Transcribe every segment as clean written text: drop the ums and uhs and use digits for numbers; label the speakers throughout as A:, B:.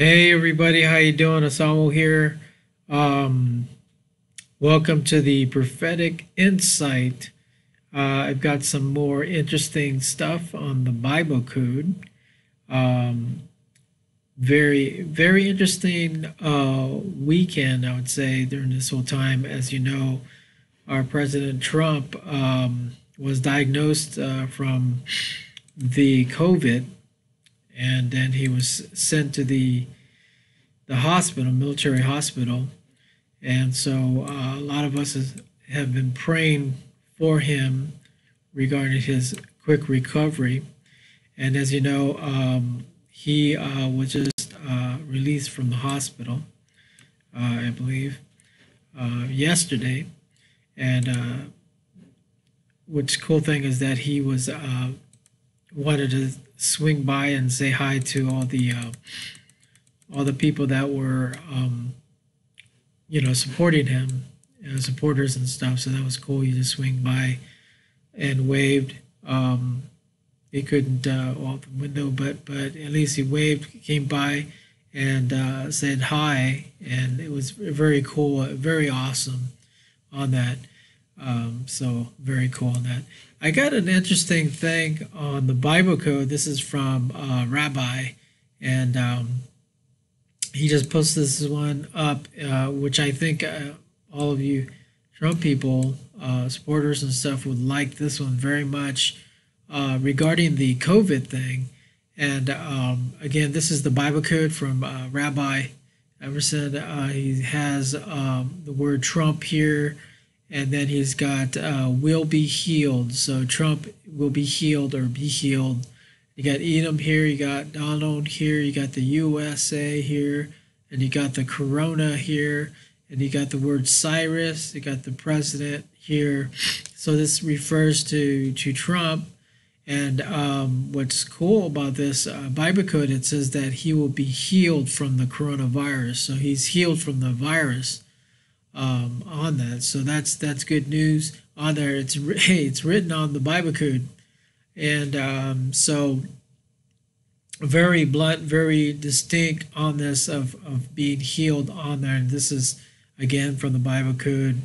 A: Hey everybody, how you doing? Asamo here. Um, Welcome to the prophetic insight. I've got some more interesting stuff on the Bible code. Um, very interesting weekend, I would say, during this whole time. As you know, our President Trump was diagnosed from the COVID, and then he was sent to the hospital, military hospital. And so a lot of us have been praying for him regarding his quick recovery. And as you know, he was just released from the hospital, I believe, yesterday. And what's cool thing is that he was wanted to swing by and say hi to all the people that were supporting him, supporters and stuff. So that was cool. He just swing by and waved. He couldn't walk the window, but at least he waved, came by, and said hi, and it was very cool, very awesome on that. So very cool on that. I got an interesting thing on the Bible code. This is from Rabbi, and he just posted this one up, which I think all of you Trump people, supporters and stuff, would like this one very much regarding the COVID thing. And again, this is the Bible code from Rabbi Emerson. He has the word Trump here, and then he's got will be healed. So Trump will be healed or be healed. You got Edom here, you got Donald here, you got the USA here, and you got the Corona here, and you got the word Cyrus, you got the president here. So this refers to Trump. And what's cool about this Bible code, it says that he will be healed from the coronavirus. So he's healed from the virus on that. So that's good news on there. It's written on the Bible code. And so very blunt, very distinct on this of being healed on there. And this is, again, from the Bible code.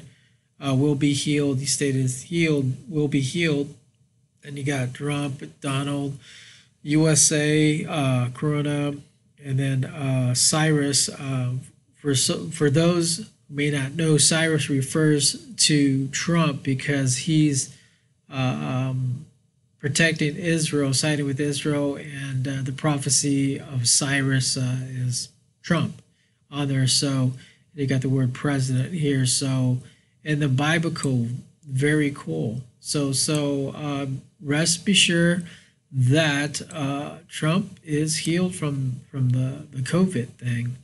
A: Will be healed. He stated healed, will be healed. And you got Trump, Donald, USA, Corona, and then Cyrus. For those who may not know, Cyrus refers to Trump because he's protecting Israel, siding with Israel, and the prophecy of Cyrus is Trump on there. So you got the word president here. So in the Bible code, very cool. So rest be sure that Trump is healed from the COVID thing,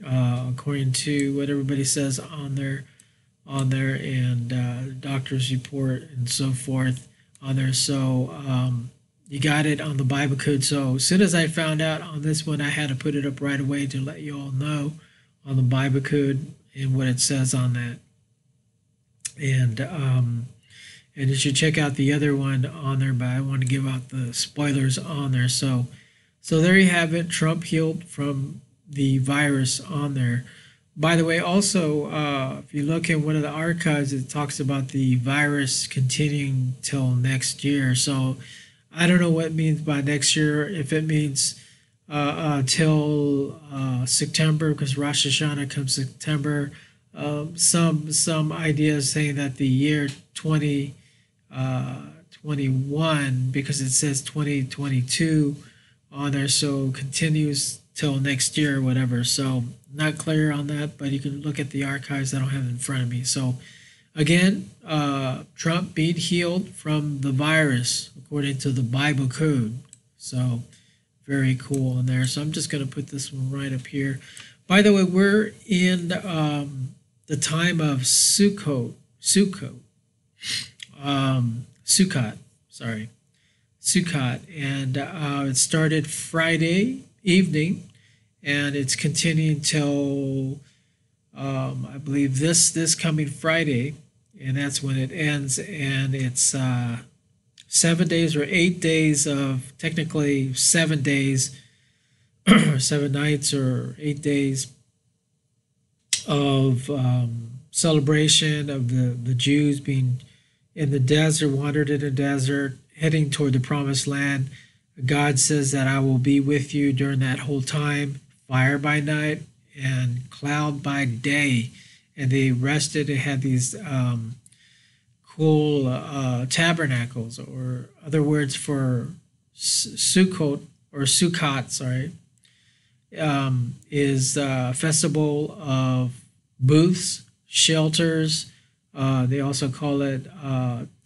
A: according to what everybody says on there, and doctor's report and so forth on there. So you got it on the Bible code. So as soon as I found out on this one, I had to put it up right away to let you all know on the Bible code and what it says on that. And you should check out the other one on there, but I want to give out the spoilers on there. So there you have it. Trump healed from the virus on there. By the way, also, if you look in one of the archives, it talks about the virus continuing till next year. So I don't know what it means by next year, if it means till September, because Rosh Hashanah comes September. Some ideas saying that the year 2021, because it says 2022 on there, so continues till next year or whatever. So not clear on that, but you can look at the archives. I don't have it in front of me. So again, Trump being healed from the virus according to the Bible code. So very cool in there. So I'm just going to put this one right up here. By the way, we're in the time of Sukkot, and it started Friday evening, and it's continuing till I believe this coming Friday, and that's when it ends. And it's 7 days or 8 days of, technically 7 days 7 nights or 8 days of celebration of the Jews being in the desert, wandered in the desert, heading toward the promised land. God says that I will be with you during that whole time, fire by night and cloud by day. And they rested and had these cool tabernacles, or other words for Sukkot or Sukkot, sorry, is a festival of booths, shelters. They also call it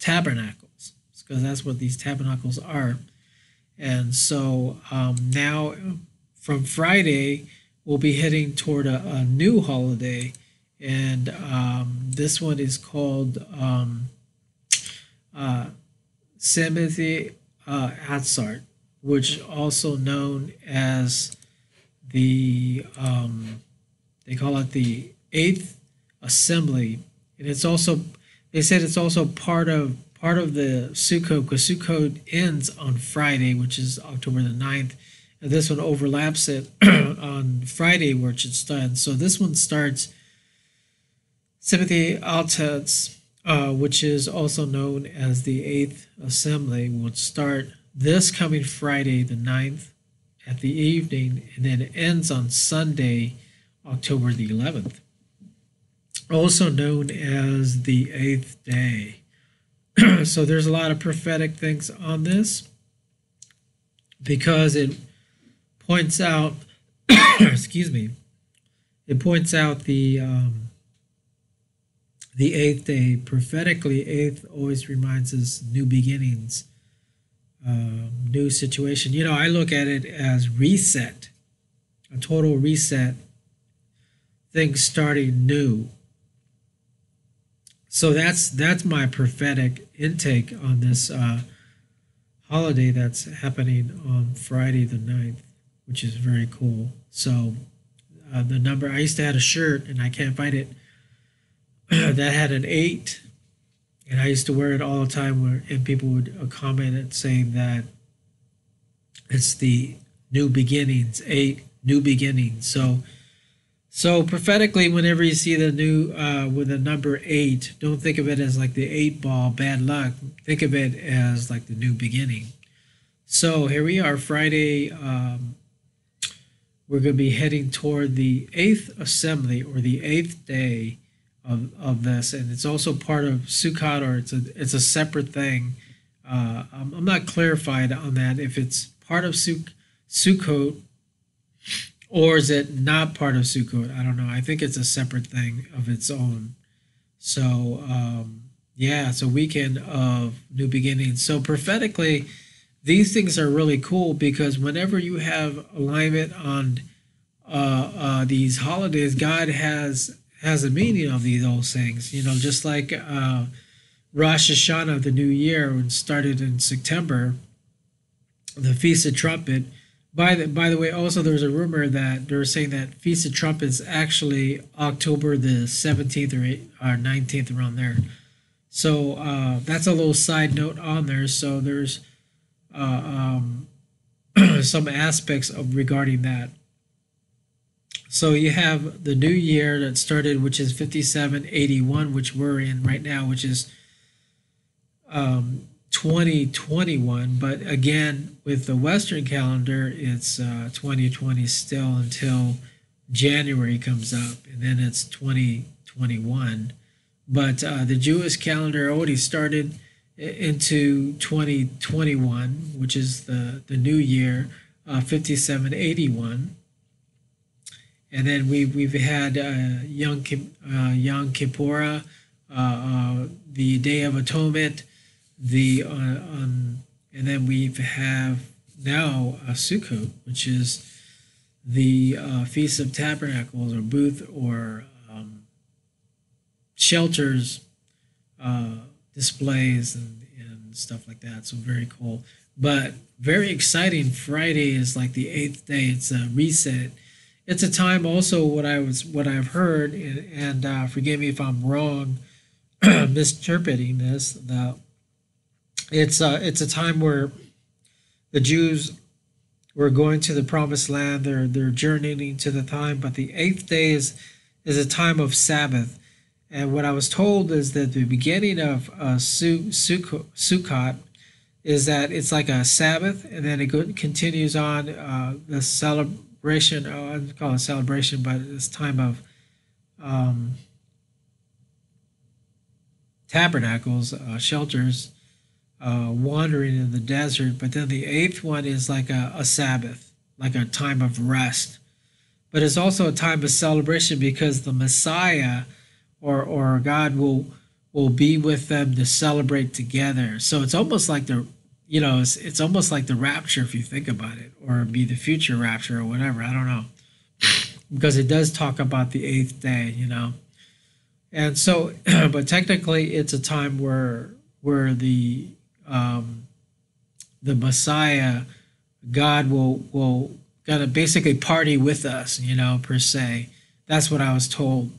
A: tabernacles, because that's what these tabernacles are. And so now from Friday, we'll be heading toward a new holiday. And this one is called Symmetry, Atzeret, which also known as the they call it the Eighth Assembly, and it's also, they said it's also part of the Sukkot, because Sukkot ends on Friday, which is October the 9th, and this one overlaps it on Friday, which it starts. So this one starts Symmetry Atzeret, which is also known as the Eighth Assembly, will start this coming Friday the 9th at the evening, and then it ends on Sunday, October the 11th, also known as the eighth day. So there's a lot of prophetic things on this, because it points out, excuse me, it points out the eighth day. Prophetically, eighth always reminds us new beginnings, new situation. You know, I look at it as reset, a total reset, things starting new. So that's my prophetic intake on this holiday that's happening on Friday the 9th, which is very cool. So the number, I used to have a shirt, and I can't find it, that had an 8, and I used to wear it all the time, and people would comment it saying that it's the new beginnings, 8 new beginnings. So prophetically, whenever you see the new with the number 8, don't think of it as like the 8-ball, bad luck. Think of it as like the new beginning. So here we are, Friday. We're going to be heading toward the 8th assembly, or the 8th day of this, and it's also part of Sukkot, or it's a separate thing. I'm not clarified on that, if it's part of Sukkot, or is it not part of Sukkot? I don't know. I think it's a separate thing of its own. So yeah, it's a weekend of new beginnings. So prophetically, these things are really cool, because whenever you have alignment on these holidays, God has a meaning of those things. You know, just like Rosh Hashanah, the new year, when it started in September, the Feast of Trumpet. By the way, also there's a rumor that they're saying that Feast of Trumpet is actually October the 17th or 19th, around there. So that's a little side note on there. So there's some aspects of regarding that. So you have the new year that started, which is 5781, which we're in right now, which is 2021. But again, with the Western calendar, it's 2020 still until January comes up, and then it's 2021. But the Jewish calendar already started into 2021, which is the new year, 5781. And then we've had Yom Kippur, the Day of Atonement, and then we have now Sukkot, which is the Feast of Tabernacles, or booth, or shelters, displays, and stuff like that. So very cool, but very exciting. Friday is like the 8th day. It's a reset. It's a time also, what I've heard, and forgive me if I'm wrong, misinterpreting this. It's a time where the Jews were going to the promised land. They're journeying to the time, but the eighth day is a time of Sabbath. And what I was told is that the beginning of Sukkot is that it's like a Sabbath, and then continues on the celebration. I wouldn't call it a celebration, but this time of tabernacles, shelters, wandering in the desert. But then the eighth one is like a Sabbath, like a time of rest. But it's also a time of celebration because the Messiah or God will be with them to celebrate together. So it's almost like it's almost like the rapture if you think about it, or be the future rapture or whatever. I don't know, because it does talk about the eighth day, and so, but technically it's a time where the Messiah, God will kind of basically party with us, per se. That's what I was told.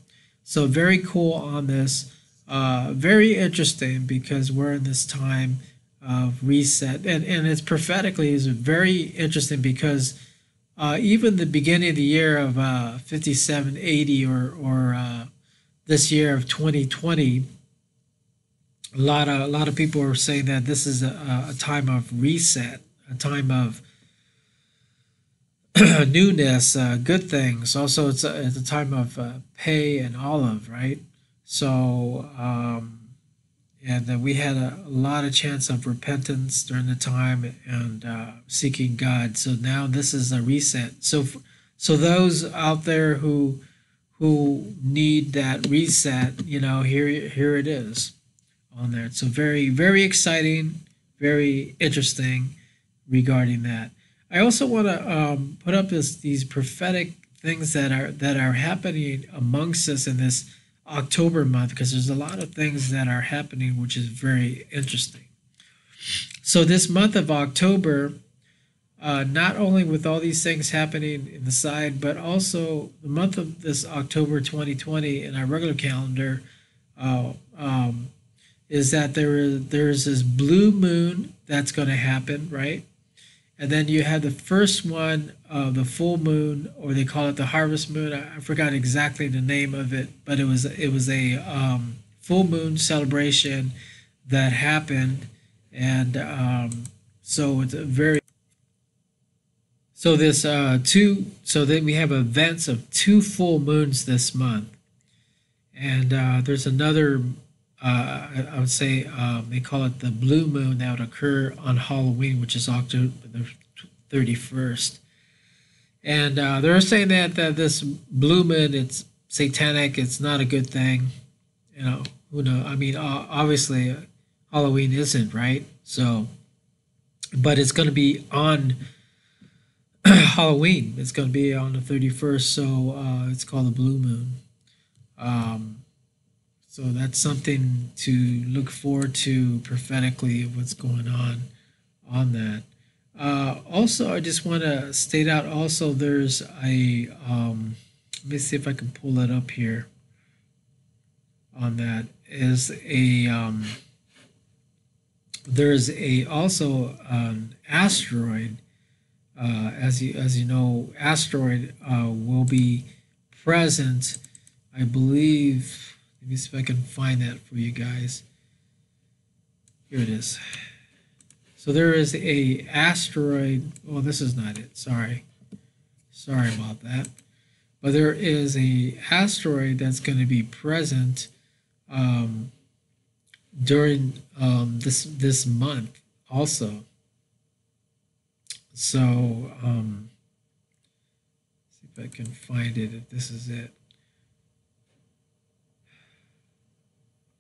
A: So very cool on this. Very interesting because we're in this time of reset, and it's prophetically is very interesting because even the beginning of the year of 5780 or this year of 2020, a lot of people are saying that this is a time of reset, a time of newness, good things. Also, it's a time of pay and olive, right? So, and we had a lot of chance of repentance during the time and seeking God. So now this is a reset. So those out there who need that reset, here it is on there. So very, very exciting, very interesting regarding that. I also want to put up these prophetic things that are happening amongst us in this October month, because there's a lot of things that are happening, which is very interesting. So this month of October, not only with all these things happening in the side, but also the month of this October 2020 in our regular calendar, is that there's this blue moon that's going to happen, right? And then you have the first one, the full moon, or they call it the harvest moon. I forgot exactly the name of it, but it was a full moon celebration that happened, and so it's a very this so then we have events of two full moons this month, and there's another. I would say they call it the blue moon that would occur on Halloween, which is October the 31st. And they're saying that this blue moon, it's satanic, it's not a good thing. Who knows? I mean, obviously, Halloween isn't, right? So, but it's going to be on Halloween. It's going to be on the 31st, so it's called the blue moon. So that's something to look forward to prophetically of what's going on that. Also, I just want to state out also there's a, let me see if I can pull that up here on that, is there's also an asteroid. As you know, asteroid will be present, I believe. Let me see if I can find that for you guys. Here it is. So there is a asteroid. Oh, this is not it. Sorry about that. But there is a asteroid that's going to be present during this month also. So see if I can find it. If this is it.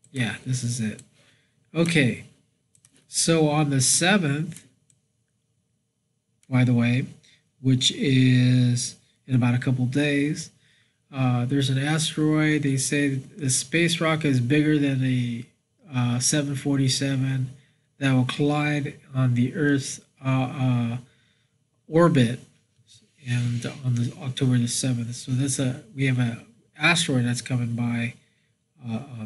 A: Yeah, this is it. Okay, so on the 7th, by the way, which is in about a couple days, there's an asteroid. They say the space rocket is bigger than a 747 that will collide on the Earth's orbit, and on the October the 7th. So we have an asteroid that's coming by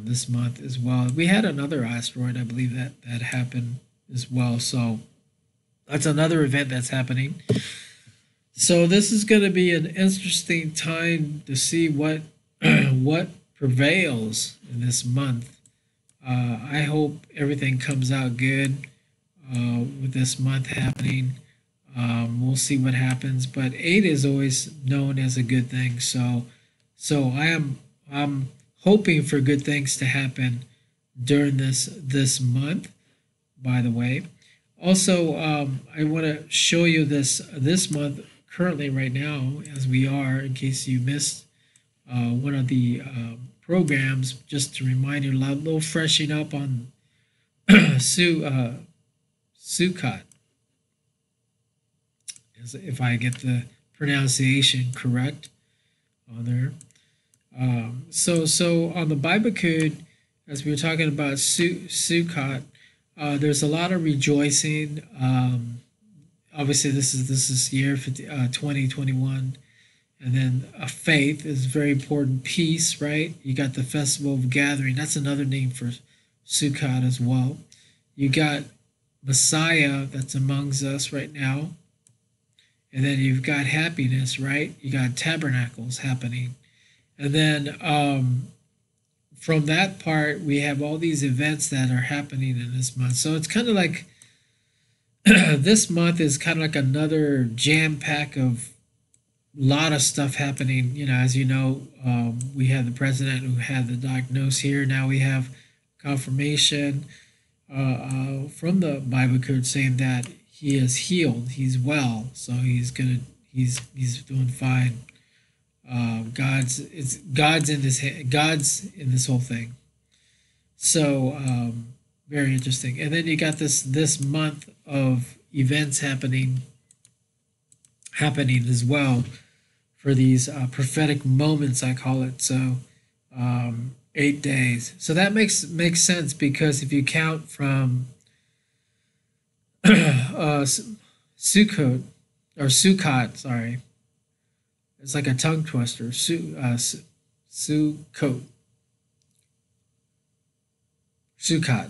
A: this month as well. We had another asteroid, I believe, that happened as well. So that's another event that's happening. So this is going to be an interesting time to see what what prevails in this month. I hope everything comes out good with this month happening. We'll see what happens, but eight is always known as a good thing. So I'm hoping for good things to happen during this month. By the way, also I want to show you this month currently right now as we are, in case you missed one of the programs, just to remind you, a little freshening up on Sukkot, if I get the pronunciation correct on there. So on the Bible code, as we were talking about Sukkot, there's a lot of rejoicing. Obviously, this is year 2021, and then faith is very important. Peace, right? You got the festival of gathering. That's another name for Sukkot as well. You got Messiah that's amongst us right now. And then you've got happiness, right? You got tabernacles happening. And then from that part, we have all these events that are happening in this month. So it's kind of like this month is kind of like another jam pack of a lot of stuff happening. As you know, we had the president who had the diagnosis here. Now we have confirmation from the Bible code saying that he is healed. He's well, so he's doing fine. God's in this whole thing. So very interesting. And then you got this month of events happening as well for these prophetic moments, I call it. So 8 days. So that makes sense, because if you count from Sukkot, sorry, it's like a tongue twister. Sukkot,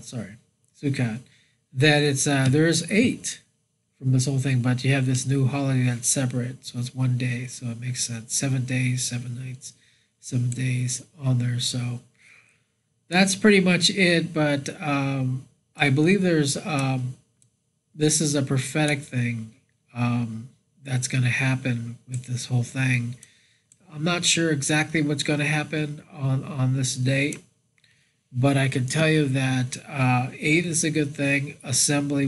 A: sorry, Sukkot. That it's there's 8 from this whole thing, but you have this new holiday that's separate, so it's 1 day, so it makes sense. 7 days, 7 nights, 7 days on there. So that's pretty much it. But I believe there's this is a prophetic thing that's going to happen with this whole thing. I'm not sure exactly what's going to happen on this date, but I can tell you that 8 is a good thing. Assembly,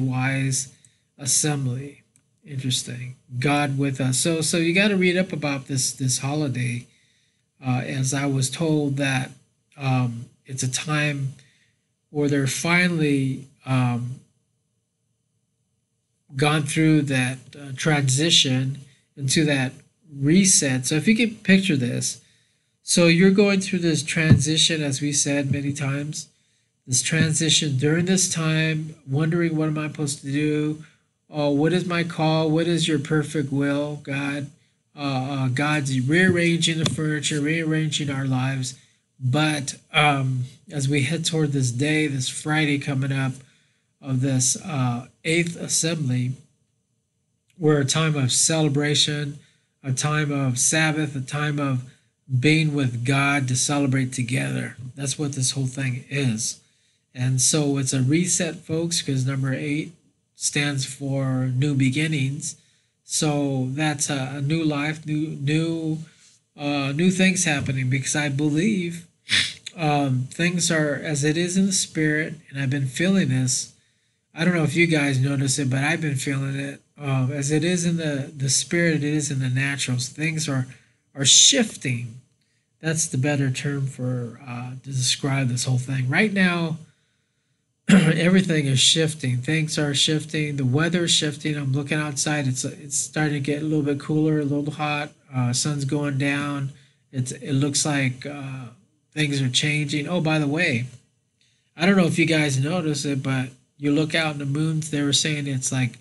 A: interesting. God with us. So you got to read up about this holiday. As I was told that it's a time where they're finally gone through that transition into that reset. So if you can picture this, so you're going through this transition, as we said many times, this transition during this time, wondering, what am I supposed to do? What is my call? What is your perfect will, God? God's rearranging the furniture, rearranging our lives. But as we head toward this day, this Friday coming up, of this 8th assembly, we're a time of celebration, a time of Sabbath, a time of being with God to celebrate together. That's what this whole thing is. And so it's a reset, folks, because number 8 stands for new beginnings. So that's a new life, new things happening, because I believe things are as it is in the spirit, and I've been feeling this. I don't know if you guys notice it, but I've been feeling it. As it is in the spirit, it is in the natural. So things are shifting. That's the better term for to describe this whole thing. Right now, everything is shifting. Things are shifting. The weather is shifting. I'm looking outside. It's starting to get a little bit cooler, a little hot. Sun's going down. It looks like things are changing. Oh, by the way, I don't know if you guys notice it, but you look out in the moons, they were saying it's like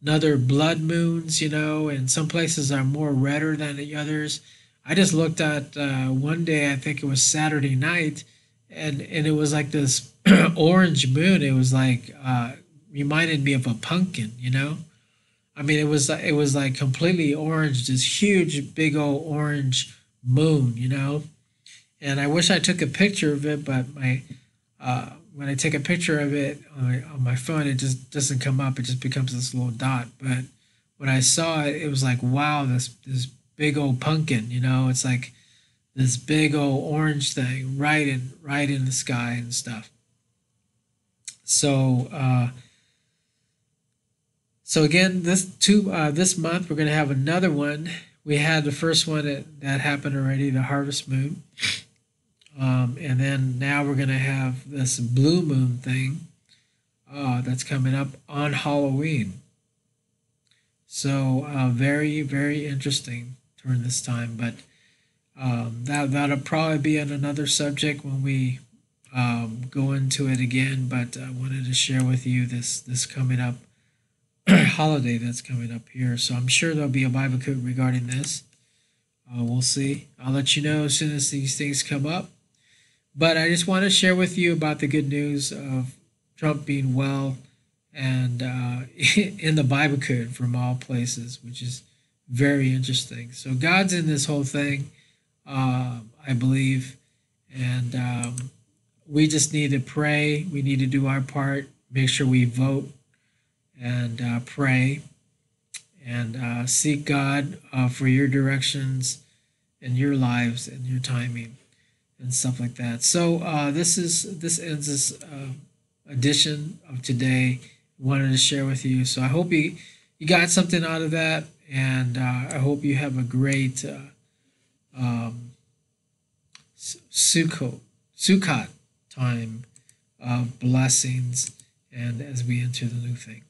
A: another blood moons, and some places are more redder than the others. I just looked at one day, I think it was Saturday night, and it was like this orange moon. It was like reminded me of a pumpkin, I mean, it was like completely orange, this huge, big old orange moon, you know. And I wish I took a picture of it, but my when I take a picture of it on my phone, it just doesn't come up. It just becomes this little dot. But when I saw it, it was like, wow, this big old pumpkin, you know. It's like this big old orange thing right in the sky and stuff. So so again, this month we're going to have another one. We had the first one that happened already, the harvest moon, and then now we're going to have this blue moon thing that's coming up on Halloween. So very interesting during this time. But that'll probably be on another subject when we go into it again. But I wanted to share with you this coming up holiday that's coming up here. So I'm sure there'll be a Bible code regarding this. We'll see. I'll let you know as soon as these things come up. But I just want to share with you about the good news of Trump being well and in the Bible code from all places, which is very interesting. So God's in this whole thing, I believe, and we just need to pray. We need to do our part, make sure we vote and pray and seek God for your directions and your lives and your timing and stuff like that. So this ends this edition of today. Wanted to share with you. So I hope you got something out of that, and I hope you have a great Sukkot time of blessings, and as we enter the new thing.